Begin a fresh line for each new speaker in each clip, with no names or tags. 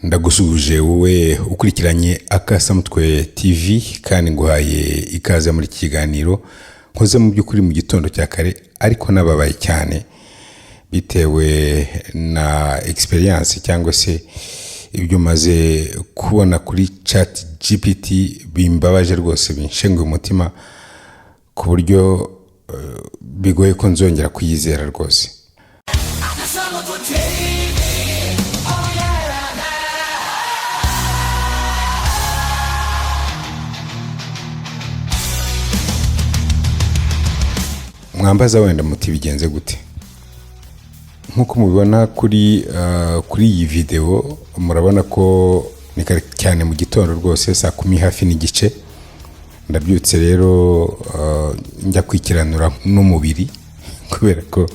Ndagusuje wowe ukurikiranye Akasamutwe TV kandi nguhaye ikaze muri kiganiro nkoze mu by'ukuri mu gitondo cya kare ariko nababaye cyane bitewe na experience cyangwa se ibyo maze kubona kuri ChatGPT bimbabaje rwose binshenguye umutima ku buryo bigoye ko nzongera kuyizera rwose. Mwambaza wenda muti bigenze gute? Nkuko mubibona kuri iyi video murabona ko ni kare cyane mu gitondo rwose saa 10 hafi n'igice. Ndabyutse rero njya kwikiranura n'umubiri kubera ko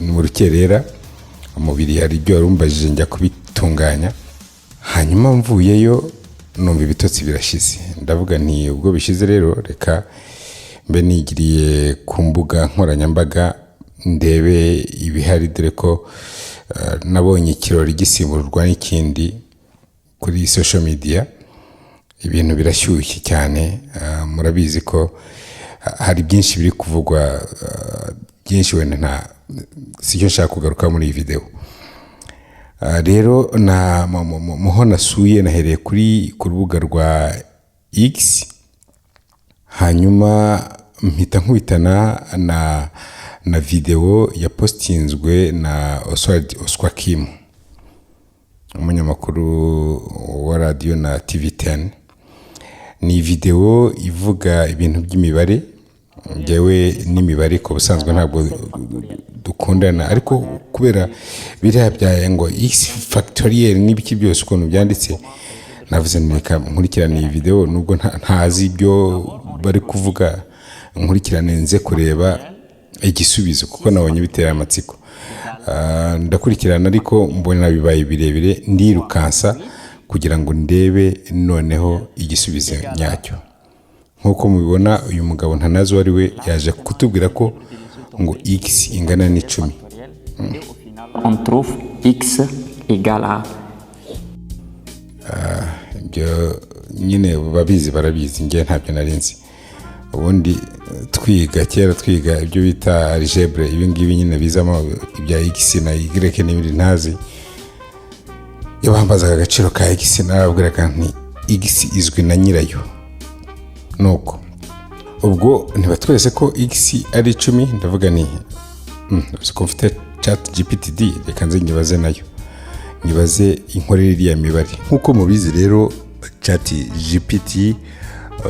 mu rukerera umubiri hari ibyo warumbajije njya kubitunganya, hanyuma mvuyeyo numva ibitotsi birashize. Ndavuga nti ubwo bishize rero reka mbe nigiriye ku mbuga nkoranyambaga ndebe ibihari, dore ko nabonye ikirori gisimburwa n'ikindi kuri social media. Ibintu birashyushye cyane, murabizi ko hari byinshi biri kuvugwa, byinshi wenda nta sicyo nshaka kugaruka muri iyi video. Rero muho nasuye nahereye ku rubuga rwa X, hanyuma mpita nkubitana na video ya postinzwe na Oswald Kim, umunyamakuru wa radio na TV10. Ni video ivuga ibintu by'imibare. Njyewe n'imibare ko busanzwe ntabwo dukundana, ariko kubera biriya bya ngo x factoriel n'ibiki byose ukuntu byanditse, navuze neka nkurikirana iyi video nubwo ntazi ibyo bari kuvuga, nkurikirane nze kureba igisubizo kuko nabonye bitera amatsiko. Ndakurikirana ariko mbona bibaye birebire, ndirukansa kugira ngo ndebe noneho igisubizo nyacyo. Nkuko mubibona uyu mugabo ntanazi wari we yaje kutubwira ko ngo x ingana ni 10.
On trouve x égale à
ibyo nyine barabizi, ngiye ntabyo narinzi. Ubundi twiga ibyo bita algebre, ibi ngibi nyine bizamo ibya x na y n'ibindi ntazi. Iyo bambazaga agaciro ka x narabwiraga nti x izwi na nyirayo. Nuko ubwo ntibatwese ko x ari 10, ndavuga ni ko mfite ChatGPT, reka nze nyibaze nayo, nyibaze inkorere iriya mibare. Nkuko mubizi rero ChatGPT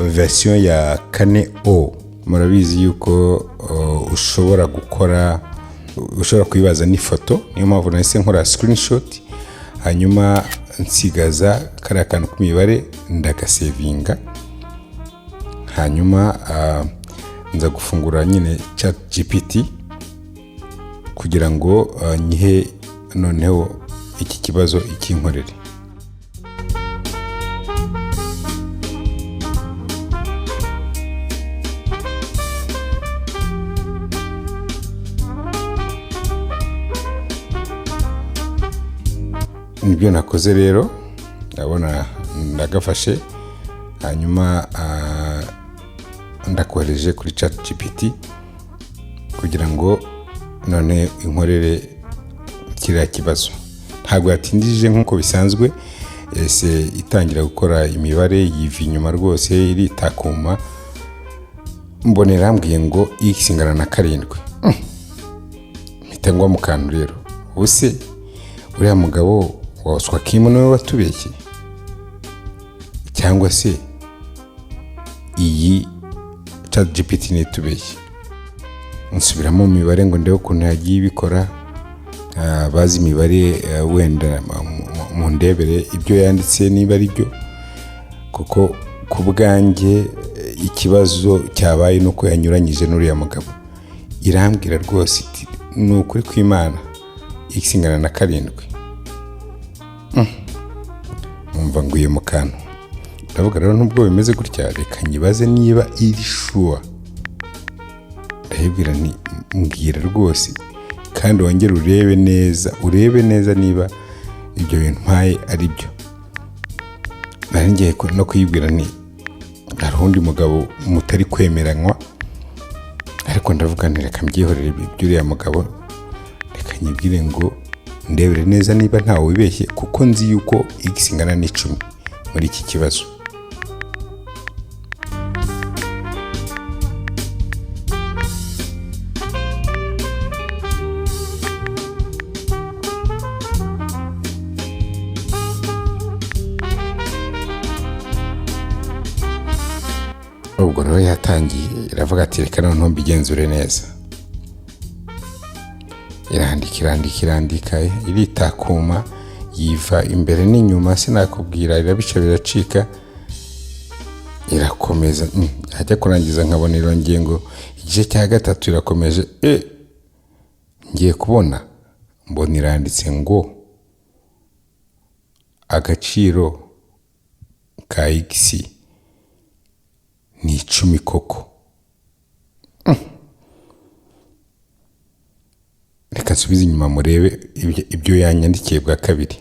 version ya 4o, murabizi yuko ushobora kuyibaza n'ifoto. Niyo mpamvu nahise nkora screenshot, hanyuma nsigaza kariya kantu k'imibare ndagasevinga, hanyuma nza gufungura nyine ChatGPT kugira ngo nyihe noneho iki kibazo ikinkorere. Nibyo nakoze rero, ndabona ndagafashe, hanyuma ndakohereje kuri ChatGPT kugira ngo none inkorere kiriya kibazo. Ntabwo yatindije nkuko bisanzwe, ese itangira gukora imibare yiva inyuma rwose iritakuma. Mbonera ambwiye ngo x ingana na 7. Mpita ngwa mu kantu rero, ubuse uriya mugabo wa Oswald Kim niwe watubeshye cyangwa se iyi ChatGPT ni tubeshye? Nsubiramo mu mibare ngo ndebe ukuntu yagiye ibikora. Bazi imibare wenda mu ndebere ibyo yanditse niba ari byo, kuko ku bwanjye ikibazo cyabaye nuko yanyuranyije n'uriya mugabo. Irambwira rwose iti ni ukuri kw'Imana x ingana na 7. Numva nguye mu kantu, ndavuga rero nubwo bimeze gutya reka nyibaze niba iri sure. Ndahibwira nti mbwira rwose kandi wongere urebe neza niba ibyo bintu mpaye ari byo. Nari ngiye no kuyibwira ni hari undi mugabo mutari kwemeranywa, ariko ndavuga nti reka mbyihorere iby'uriya mugabo, reka nyibwire ngo ndebere neza niba ntawe wibeshye, kuko nzi yuko x ingana n'10 muri iki kibazo. Ubwo rero yatangiye iravuga ati reka noneho mbigenzure neza. Irandika iritakuma, yiva imbere n'inyuma, sinakubwira, irabica biracika, irakomeza. Hajya kurangiza nkabona irongeye ngo igice cya gatatu irakomeje. Ngiye kubona mbona iranditse ngo agaciro ka x ni 10 koko. Reka nsubize inyuma murebe ibyo yanyandikiye bwa kabiri.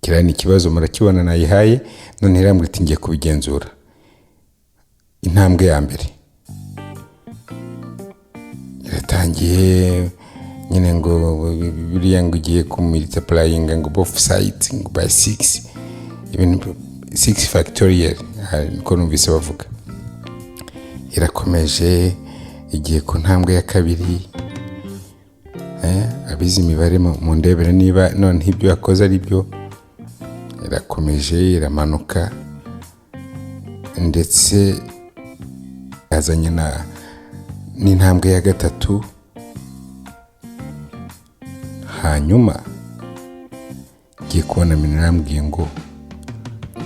Kiriya ni ikibazo murakibona nayihaye, none irambwira iti ngiye kubigenzura. Intambwe ya mbere iratangiye nyine ngo biriya ngo ugiye kumultiplying ngo both sides ngo by 6, even 6 factorial, niko numvise bavuga. Irakomeje igiye ku ntambwe ya kabiri. Abizi imibare mu ndebere niba none ibyo yakoze ari byo. Irakomeje iramanuka, ndetse yazanye n'intambwe ya gatatu. Hanyuma ngiye kubona minarambwiye ngo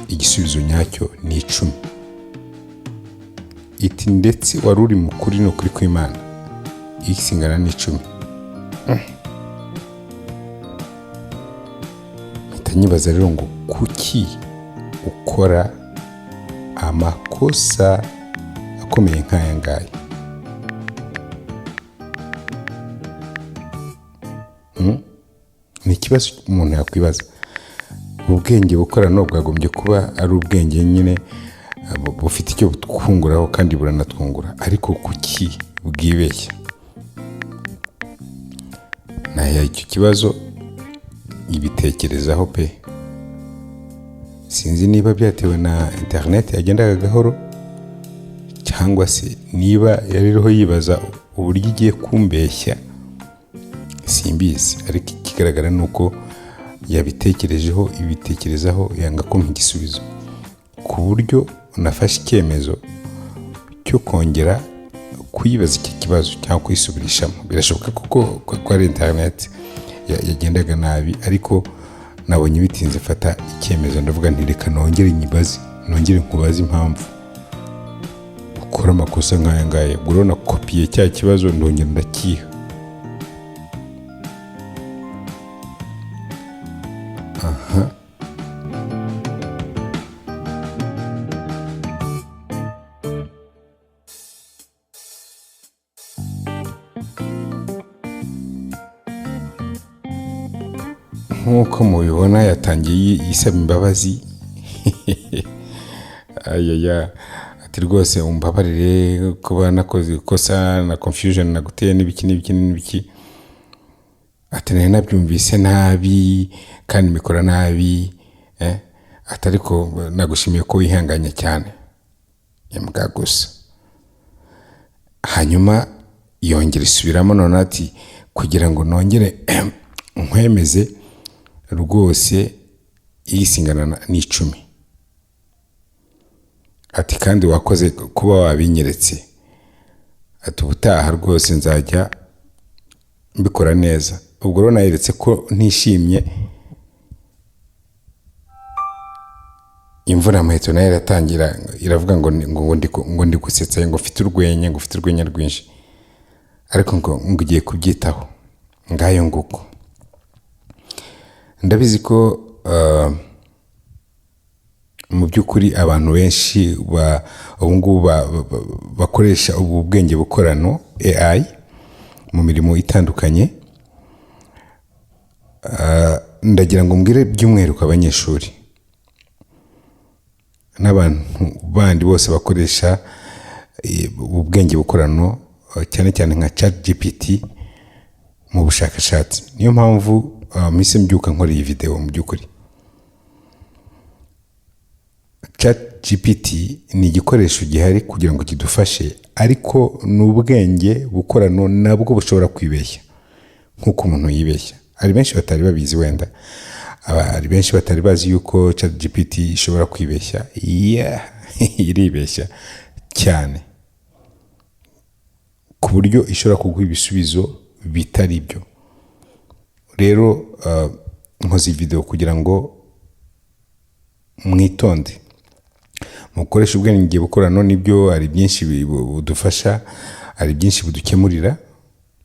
igisubizo nyacyo ni 10. Iti ndetse wari uri mukuri no kuri kw'Imana, x ingana n'10. Nyibaza rero ngo kuki ukora amakosa akomeye nk'aya ngaya? Ni ikibazo umuntu yakwibaza. Ubwenge bukora no bwagombye kuba ari ubwenge nyine bufite icyo butwunguraho kandi buranatwungura, ariko kuki bwibeshya? Naya icyo kibazo ibitekerezaho pe. Sinzi niba byatewe na internet yagendaga gahoro, cyangwa se niba yaririho yibaza uburyo igiye kumbeshya, simbizi. Ariko ikigaragara nuko yabitekerejeho, ibitekerezaho yanga kumpa igisubizo, ku buryo nafashe icyemezo cyo kongera kuyibaza iki kibazo cyangwa kuyisubirishamo. Birashoboka kuko ari internet yagendaga nabi, ariko nabonye bitinze fata icyemezo, ndavuga nti reka nongere nkubaze impamvu ukora amakosa nk'aya ngaya. Ubwo na kopiye cya kibazo ndongera ndakiha. Nk'uko mubibona yatangiye yisaba imbabazi. Ati rwose umbabarire kuba nakoze ikosa na confusion naguteye n'ibiki. Ati nari nabyumvise nabi kandi mikora nabi. Atariko nagushimiye ko wihanganye cyane. Yambwa gusa. Hanyuma yongera isubiramo none ati kugira ngo nongere nkwemeze rwose isingana n'10. Ati kandi wakoze kuba wabinyeretse. Ati ubutaha rwose nzajya mbikora neza. Ubwo rero nayeretse ko ntishimye. Imvura amaheto nayo iratangira iravuga ngo ndi gusetsa, ngo mfite urwenya rwinshi, ariko ngo ugiye kubyitaho ngayo nguko. Ndabizi ko mu by'ukuri abantu benshi ubungubu bakoresha ubu bwenge bukorano AI mu mirimo itandukanye. ndagira ngo mbwire by'umwihariko abanyeshuri n'abantu bandi bose bakoresha ubwenge bukorano cyane cyane nka ChatGPT mu bushakashatsi. Niyo mpamvu mise mbyuka nkora iyi video mu by'ukuri. ChatGPT ni igikoresho gihari kugira ngo kidufashe, ariko n'ubwenge bukorano nabwo bushobora kwibeshya nk'uko umuntu yibeshya. Ari benshi batari babizi, wenda ari benshi batari bazi yuko ChatGPT ishobora kwibeshya. Iribeshya cyane ku buryo ishobora kuguha ibisubizo bitari byo. Rero nkoze video kugira ngo mwitonde mukoresha ubwenge bukorano. Nibyo ari byinshi budufasha, ari byinshi budukemurira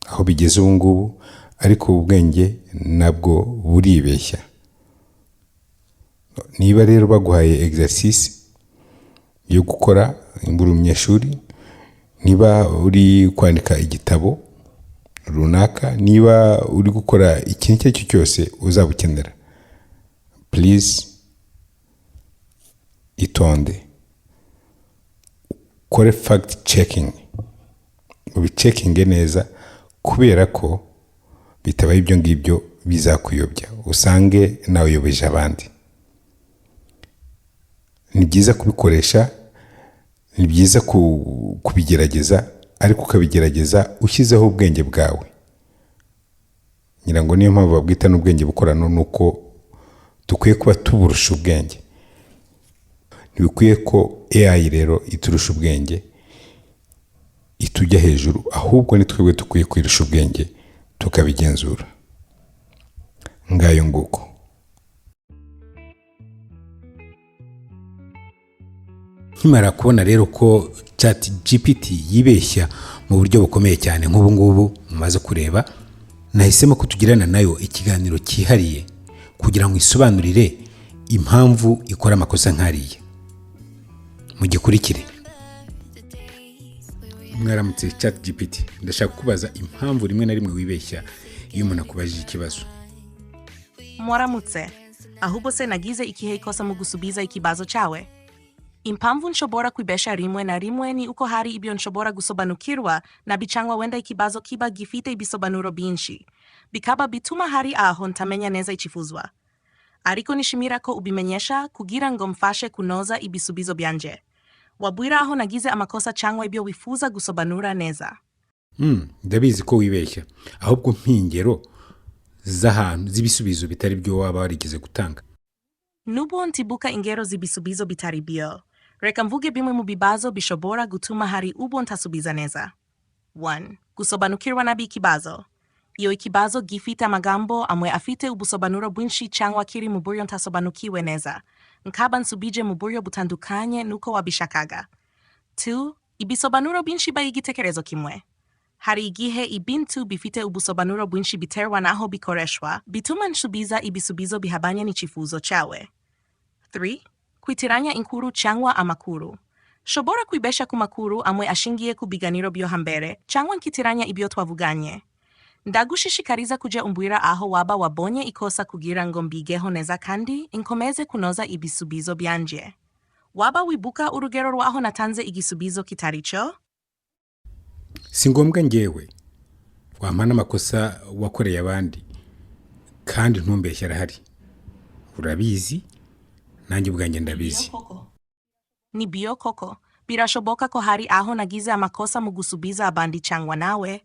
aho bigeze ubu ngubu, ariko ubwenge nabwo buribeshya. Niba rero baguhaye exercice yo gukora imburu umunyeshuri, niba uri kwandika igitabo runaka, niba uri gukora ikintu icyo cyose uzabukenera, please itonde, kore fact checking, ubicekinge neza, kubera ko bitabaye ibyo ngibyo bizakuyobya usange nawe uyobeje abandi. Ni byiza kubikoresha, ni byiza kubigerageza, ariko ukabigerageza ushyizeho ubwenge bwawe. Ngira ngo niyo mpamvu babwita n'ubwenge bukorano, nuko dukwiye kuba tuburusha ubwenge. Ntibikwiye ko AI rero iturusha ubwenge itujya hejuru, ahubwo ni twebwe dukwiye kwirusha ubwenge tukabigenzura. Ngayo nguko. Nkimara kubona rero ko ChatGPT yibeshya mu buryo bukomeye cyane nk'ubu ngubu mumaze kureba, nahisemo kutugirana nayo ikiganiro cyihariye kugira ngo isobanurire impamvu ikora amakosa nk'ariya. Mugikurikire. Mwaramutse ChatGPT, ndashaka kubaza impamvu rimwe na rimwe wibeshya iyo umuntu akubajije ikibazo.
Mwaramutse, ahubwo se nagize ikihe ikosa mu gusubiza ikibazo cyawe? Impamvu nshobora kwibesha rimwe na rimwe ni uko hari ibyo nshobora gusobanukirwa nabi, cyangwa wenda ikibazo kiba gifite ibisobanuro byinshi, bikaba bituma hari aho ntamenya neza ikifuzwa. Ariko nishimira ko ubimenyesha kugira ngo mfashe kunoza ibisubizo byanje. Wabwira aho nagize amakosa cyangwa ibyo wifuza gusobanura neza.
Ndabizi ko wibeshya, ahubwo mpingero z'ahantu z'ibisubizo bitari byo waba warigeze gutanga.
Nubu ntibuka ingero z'ibisubizo bitari byo. Reka mvuge bimwe mu bibazo bishobora gutuma hari ubu ntasubiza neza. 1. Gusobanukirwa nabi ikibazo. Iyo ikibazo gifite amagambo amwe afite ubusobanuro bwinshi cyangwa kiri mu buryo ntasobanukiwe neza, nkaba nsubije mu buryo butandukanye nuko wabishakaga. 2. Ibisobanuro byinshi bayigitekerezo kimwe. Hari igihe ibintu bifite ubusobanuro bwinshi biterwa naho bikoreshwa, bituma nsubiza ibisubizo bihabanye n'ikifuzo cyawe. 3. Kwitiranya inkuru cyangwa amakuru. Shobora kwibesha ku makuru amwe ashingiye ku biganiro byo hambere, cyangwa nkitiranya ibyo twavuganye. Ndagushishikariza kuja umbwira aho waba wabonye ikosa kugira ngo mbigeho neza kandi inkomeze kunoza ibisubizo byanje. Waba wibuka urugero rwaho natanze igisubizo kitaricho?
Si ngombwa ngewe wamana amakosa wakoreye abandi kandi ntumbeshya arahari. Urabizi, nanjye ubwanjye ndabizi.
Ni bio koko. Birashoboka ko hari aho nagize amakosa mu gusubiza abandi cyangwa nawe,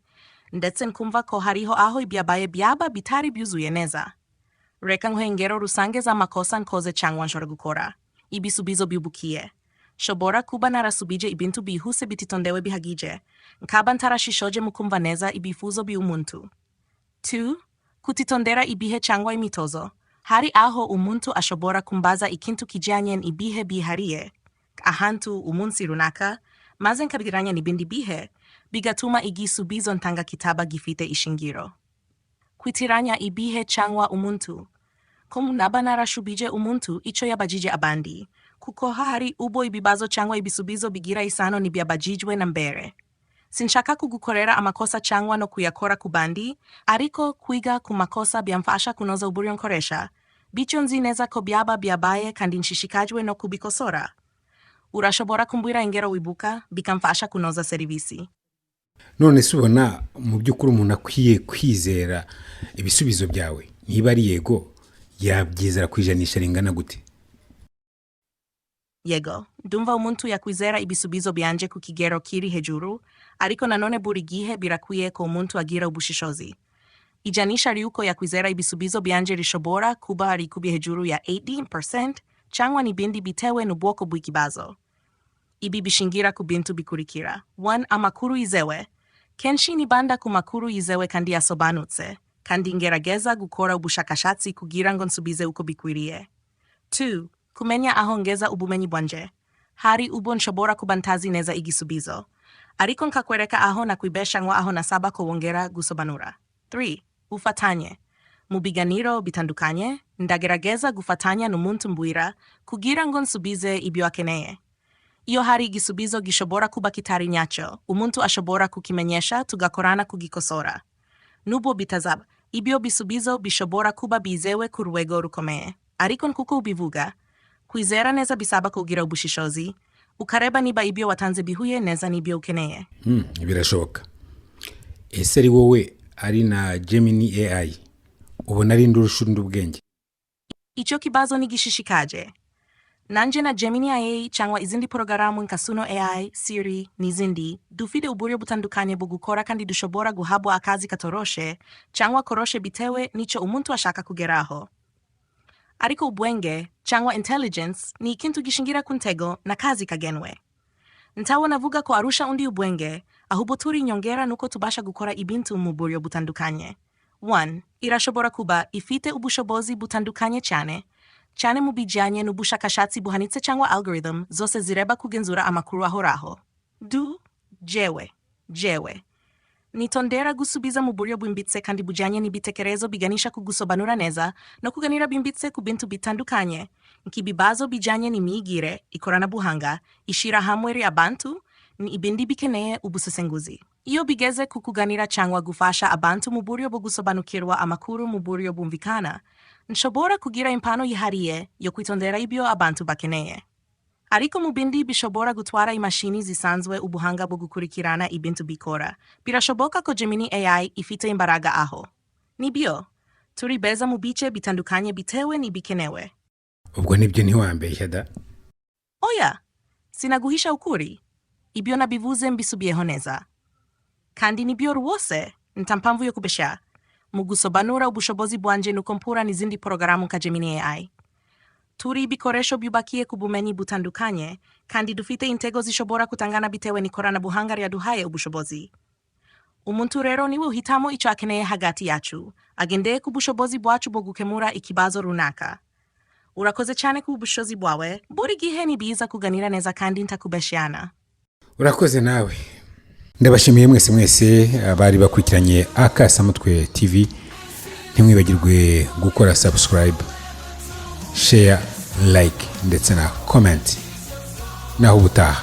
ndetse nkumva ko hariho aho ibyabaye byaba bitari byuzuye neza. Reka nguhe ingero rusange z'amakosa nkoze cyangwa nshobora gukora. Ibisubizo byubukiye. Shobora kuba narasubije ibintu bihuse bititondewe bihagije, nkaba ntarashishoje mu kumva neza ibifuzo by'umuntu. 2. Kutitondera ibihe cyangwa imitozo. Hari aho umuntu ashobora kumbaza ikintu kijyanye n'ibihe bihariye, ahantu umunsi runaka, maze nkabiranya n'ibindi bihe, bigatuma igisubizo ntanga kitaba gifite ishingiro. Kwitiranya ibihe cyangwa umuntu. Ko naba narashubije umuntu icyo yabajije abandi, kuko hari ubo ibibazo cyangwa ibisubizo bigira isano n'ibyabajijwe na mbere. sinshaka kugukorera amakosa cyangwa no kuyakora ku bandi, ariko kwiga ku makosa byamfasha kunoza uburyo nkoresha, bityo nzi neza ko byaba byabaye kandi nshishikajwe no kubikosora. Urashobora kumbwira ingero wibuka bikamfasha kunoza serivisi.
None se ubona mu by'ukuri umuntu akwiye kwizera ibisubizo byawe? Niba ari yego, yabyizera kwijanisha ringana gute?
Yego, ndumva umuntu yakwizera ibisubizo byanje ku kigero kiri hejuru, ariko nanone buri gihe birakwiye ko umuntu agira ubushishozi. Ijanisha ry'uko yakwizera ibisubizo byanje rishobora kuba rikubi hejuru ya 18% cyangwa n'ibindi bitewe n'ubwoko bw'ikibazo. Ibi bishingira ku bintu bikurikira. 1. Amakuru yizewe. Kenshi nibanda ku makuru yizewe kandi yasobanutse, kandi ngerageza gukora ubushakashatsi kugira ngo nsubize uko bikwiriye. 2. Kumenya aho ngeza ubumenyi bwanje. Hari ubwo nshobora kuba ntazi neza igisubizo, ariko nkakwereka aho nakwibesha ngo aho nasaba kuwongera gusobanura. 3. Ufatanye. Mu biganiro bitandukanye, ndagerageza gufatanya n'umuntu mbwira kugira ngo nsubize ibyo akeneye. Iyo hari igisubizo gishobora kuba kitari nyacyo, umuntu ashobora kukimenyesha tugakorana kugikosora. Nubwo bitazaba, ibyo bisubizo bishobora kuba bizewe ku rwego rukomeye. Ariko nkuko ubivuga, kwizera neza bisaba kugira ubushishozi, ukareba niba ibyo watanze bihuye neza n'ibyo ukeneye.
Birashoboka. Ese ari wowe ari na Gemini AI, ubona ari ndurusha ubwenge?
Icyo kibazo ni gishishikaje. Nanje na Gemini AI cyangwa izindi porogaramu nka Suno AI, Siri n'izindi, dufite uburyo butandukanye bwo gukora kandi dushobora guhabwa akazi katoroshe cyangwa koroshe bitewe n'icyo umuntu ashaka kugeraho. Ariko ubwenge cyangwa intelligence ni ikintu gishingira ku ntego na kazi kagenwe. Ntawe navuga ko arusha undi ubwenge, ahubwo turi nyongera nuko tubasha gukora ibintu mu buryo butandukanye. 1. Irashobora kuba ifite ubushobozi butandukanye cyane mu bijyanye n'ubushakashatsi buhanitse cyangwa algorithm zose zireba kugenzura amakuru ahoraho. 2. Jewe. Nitondera gusubiza mu buryo bwimbitse kandi bujyanye n'ibitekerezo biganisha ku gusobanura neza no kuganira bimbitse ku bintu bitandukanye, nk'ibibazo bijyanye n'imyigire, ikoranabuhanga, ishirahamwe ry'abantu, n'ibindi bikeneye ubusesenguzi. Iyo bigeze ku kuganira cyangwa gufasha abantu mu buryo bwo gusobanukirwa amakuru mu buryo bumvikana, nshobora kugira impano yihariye yo kwitondera ibyo abantu bakeneye. Ariko mu bindi bishobora gutwara imashini zisanzwe ubuhanga bwo gukurikirana ibintu bikora, birashoboka ko Gemini AI ifite imbaraga aho. Nibyo, turi beza mu bice bitandukanye bitewe n'ibikenewe.
Ubwo nibyo ntiwambeshya da?
Oya, sinaguhisha ukuri. Ibyo nabivuze mbisubiyeho neza. Kandi nibyo rwose, ntampamvu yo kubesha. Mu gusobanura ubushobozi bwanje nuko mpura n'izindi porogaramu ka Gemini AI. Turi ibikoresho byubakiye ku bumenyi butandukanye, kandi dufite intego zishobora kutangana bitewe n'ikoranabuhanga ryaduhaye ubushobozi. Umuntu rero niwe uhitamo icyo akeneye hagati yacu, agendeye ku bushobozi bwacu bwo gukemura ikibazo runaka. Urakoze cyane ku bushobozi bwawe, buri gihe ni biza kuganira neza kandi ntakubeshyana.
Urakoze nawe. Ndabashimiye mwese abari bakurikiranye Akasamutwe TV. Ntimwibagirwe gukora subscribe, share, like ndetse na comment. Naho ubutaha.